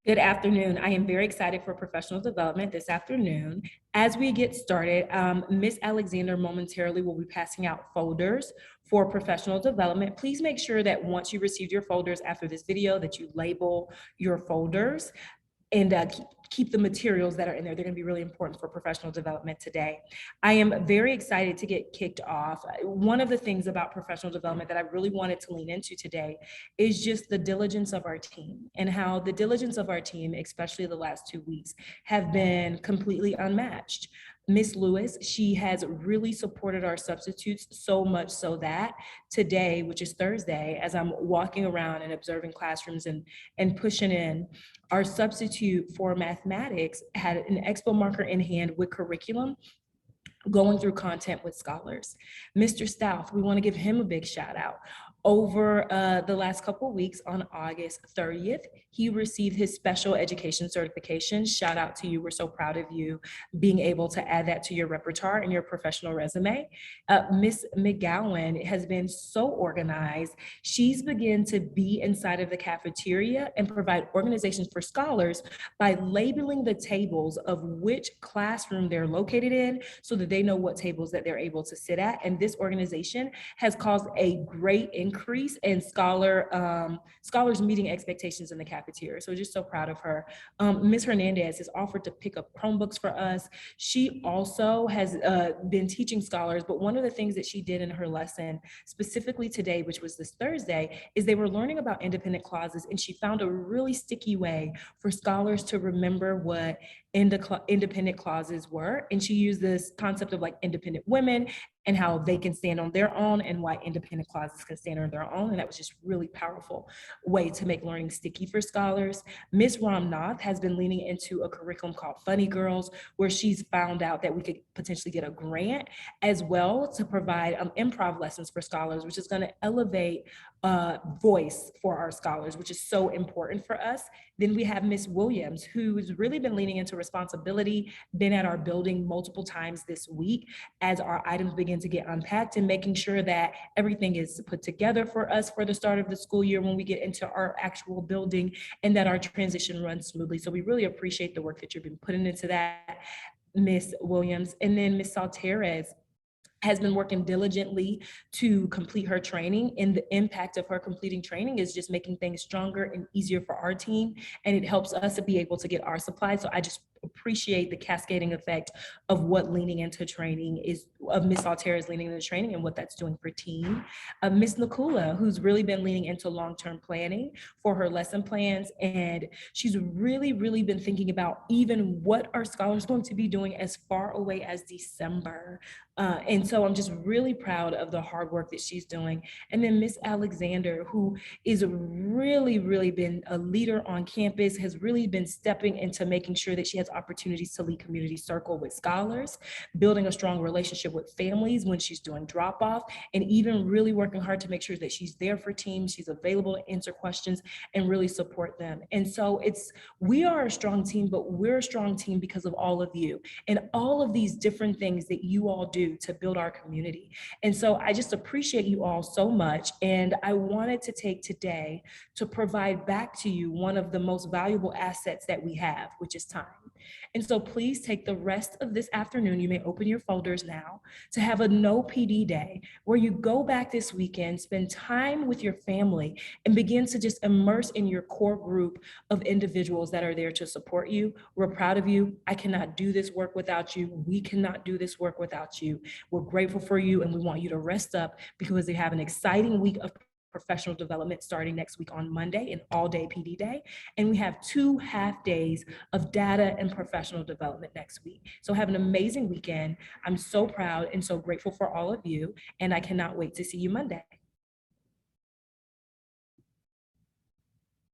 Good afternoon. I am very excited for professional development this afternoon. As we get started, Ms. Alexander momentarily will be passing out folders for professional development. Please make sure that once you receive your folders after this video that you label your folders and keep the materials that are in there. They're going to be really important for professional development today. I am very excited to get kicked off. One of the things about professional development that I really wanted to lean into today is just the diligence of our team and how the diligence of our team, especially the last 2 weeks, have been completely unmatched. Miss Lewis, she has really supported our substitutes so much so that today, which is Thursday, as I'm walking around and observing classrooms and pushing in, our substitute for mathematics had an expo marker in hand with curriculum going through content with scholars. Mr. Stouth, we want to give him a big shout out. Over the last couple of weeks on August 30th, he received his special education certification. Shout out to you. We're so proud of you being able to add that to your repertoire and your professional resume. Miss McGowan has been so organized. She's begun to be inside of the cafeteria and provide organizations for scholars by labeling the tables of which classroom they're located in so that they know what tables that they're able to sit at. And this organization has caused a great increase in scholars meeting expectations in the cafeteria. So just so proud of her. Ms. Hernandez has offered to pick up Chromebooks for us. She also has been teaching scholars, but one of the things that she did in her lesson, specifically today, which was this Thursday, is they were learning about independent clauses, and she found a really sticky way for scholars to remember what independent clauses were. And she used this concept of like independent women and how they can stand on their own and why independent clauses can stand on their own. And that was just really powerful way to make learning sticky for scholars. Ms. Ramnath has been leaning into a curriculum called Funny Girls, where she's found out that we could potentially get a grant as well to provide improv lessons for scholars, which is going to elevate voice for our scholars, which is so important for us. Then we have Miss Williams, who's really been leaning into responsibility, been at our building multiple times this week as our items begin to get unpacked and making sure that everything is put together for us for the start of the school year when we get into our actual building and that our transition runs smoothly. So we really appreciate the work that you've been putting into that, Miss Williams. And then Miss Salterez has been working diligently to complete her training, and the impact of her completing training is just making things stronger and easier for our team, and it helps us to be able to get our supplies. So I just appreciate the cascading effect of what leaning into training is, of Miss Altera's leaning into training and what that's doing for team. Miss Nakula, who's really been leaning into long-term planning for her lesson plans, and she's really been thinking about even what our scholars going to be doing as far away as December. And so I'm just really proud of the hard work that she's doing. And then Miss Alexander, who is really been a leader on campus, has really been stepping into making sure that she has opportunities to lead community circle with scholars, building a strong relationship with families when she's doing drop off, and even really working hard to make sure that she's there for teams, she's available to answer questions and really support them. And so we are a strong team, but we're a strong team because of all of you and all of these different things that you all do to build our community. And so I just appreciate you all so much. And I wanted to take today to provide back to you one of the most valuable assets that we have, which is time. And so please take the rest of this afternoon, you may open your folders now, to have a no PD day where you go back this weekend, spend time with your family, and begin to just immerse in your core group of individuals that are there to support you. We're proud of you. I cannot do this work without you. We cannot do this work without you. We're grateful for you, and we want you to rest up because they have an exciting week of professional development starting next week on Monday, an all-day PD day. And we have 2 half days of data and professional development next week. So have an amazing weekend. I'm so proud and so grateful for all of you, and I cannot wait to see you Monday.